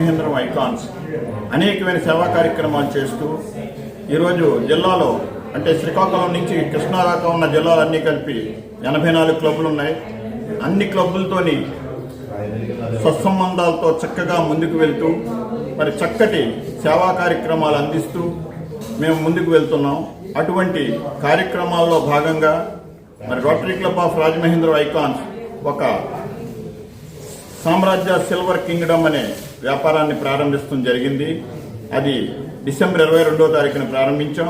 Rajamahendram icons అనేకమైన సేవా కార్యక్రమాలు చేస్తూ ఈరోజు జిల్లాలో అంటే శ్రీకాకుళం నుంచి కృష్ణా దాకా ఉన్న జిల్లాలన్నీ కలిపి 84 క్లబ్లు ఉన్నాయి. అన్ని క్లబ్బులతోని సత్సంబంధాలతో చక్కగా ముందుకు వెళ్తూ మరి చక్కటి సేవా కార్యక్రమాలు అందిస్తూ మేము ముందుకు వెళ్తున్నాం. అటువంటి కార్యక్రమాల్లో భాగంగా మరి rotary club of Rajamahendram icons ఒక సామ్రాజ్య సిల్వర్ కింగ్డమ్ అనే వ్యాపారాన్ని ప్రారంభించడం జరిగింది. అది డిసెంబర్ 22వ తారీఖున ప్రారంభించాం.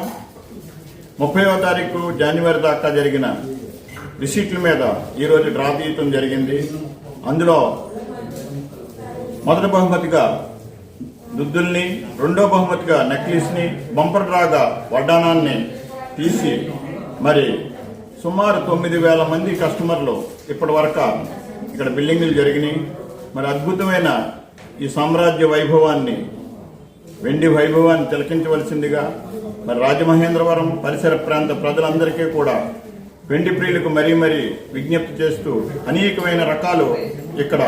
30వ తారీఖు జనవరి దాకా జరిగిన రిసీట్ల మీద ఈరోజు డ్రా తీయటం జరిగింది. అందులో మొదటి బహుమతిగా దుద్దుల్ని, రెండో బహుమతిగా నెక్లెస్ని, బంపర్ డ్రాగా వడ్డానాన్ని తీసి మరి సుమారు 9,000 మంది కస్టమర్లు ఇప్పటి వరకు ఇక్కడ బిల్లింగులు జరిగినాయి. మరి అద్భుతమైన ఈ సామ్రాజ్య వైభవాన్ని, వెండి వైభవాన్ని తిలకించవలసిందిగా మరి రాజమహేంద్రవరం పరిసర ప్రాంత ప్రజలందరికీ కూడా వెండి ప్రియులకు మరీ మరీ విజ్ఞప్తి చేస్తూ అనేకమైన రకాలు ఇక్కడ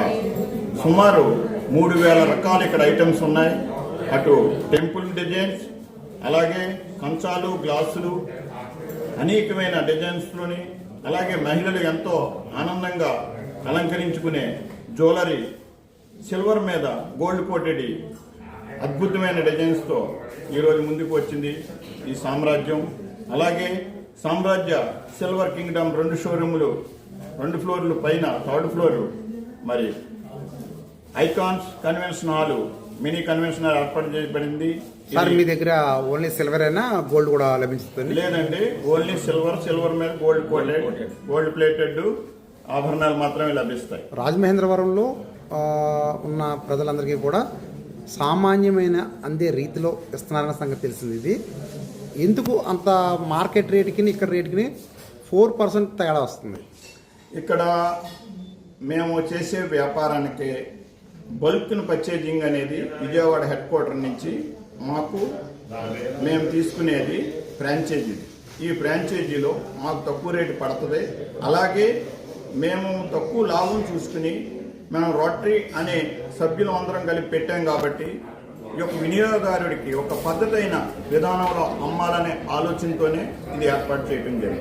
సుమారు 3,000 రకాలు ఇక్కడ ఐటమ్స్ ఉన్నాయి. అటు టెంపుల్ డిజైన్స్, అలాగే కంచాలు, గ్లాసులు, అనేకమైన డిజైన్స్లోని, అలాగే మహిళలు ఎంతో ఆనందంగా అలంకరించుకునే జ్యువెలరీ, సిల్వర్ మీద గోల్డ్ కోటెడ్ అద్భుతమైన డిజైన్స్తో ఈరోజు ముందుకు వచ్చింది ఈ సామ్రాజ్యం. అలాగే సామ్రాజ్య సిల్వర్ కింగ్డమ్ 2 షోరూములు, 2 ఫ్లోర్లు పైన 3rd ఫ్లోర్ మరి icons convention hall, mini convention hall ఏర్పాటు చేయబడింది. సార్, మీ దగ్గర ఓన్లీ సిల్వర్ అయినా గోల్డ్ కూడా లభిస్తుంది? లేదండి, ఓన్లీ సిల్వర్ మీద గోల్డ్ కోటెడ్, గోల్డ్ ప్లేటెడ్ ఆభరణాలు మాత్రమే లభిస్తాయి. రాజమహేంద్రవరంలో ఉన్న ప్రజలందరికీ కూడా సామాన్యమైన అందే రీతిలో ఇస్తున్నారన్న సంగతి తెలిసింది. ఇది ఎందుకు అంత మార్కెట్ రేటుకి ఇక్కడ రేటుకి 4% తేడా వస్తుంది? ఇక్కడ మేము చేసే వ్యాపారానికి బల్క్ను పర్చేజింగ్ అనేది విజయవాడ హెడ్ క్వార్టర్ నుంచి మేము తీసుకునేది ఫ్రాంచైజీ. ఈ ఫ్రాంచైజీలో మాకు తక్కువ రేటు పడుతుంది. అలాగే మేము తక్కువ లాభం చూసుకుని మేము రోటరీ అనే సభ్యులు అందరం కలిపి పెట్టాం కాబట్టి ఈ యొక్క వినియోగదారుడికి ఒక పద్ధతైన విధానంలో అమ్మాలనే ఆలోచనతోనే ఇది ఏర్పాటు చేయడం జరిగింది.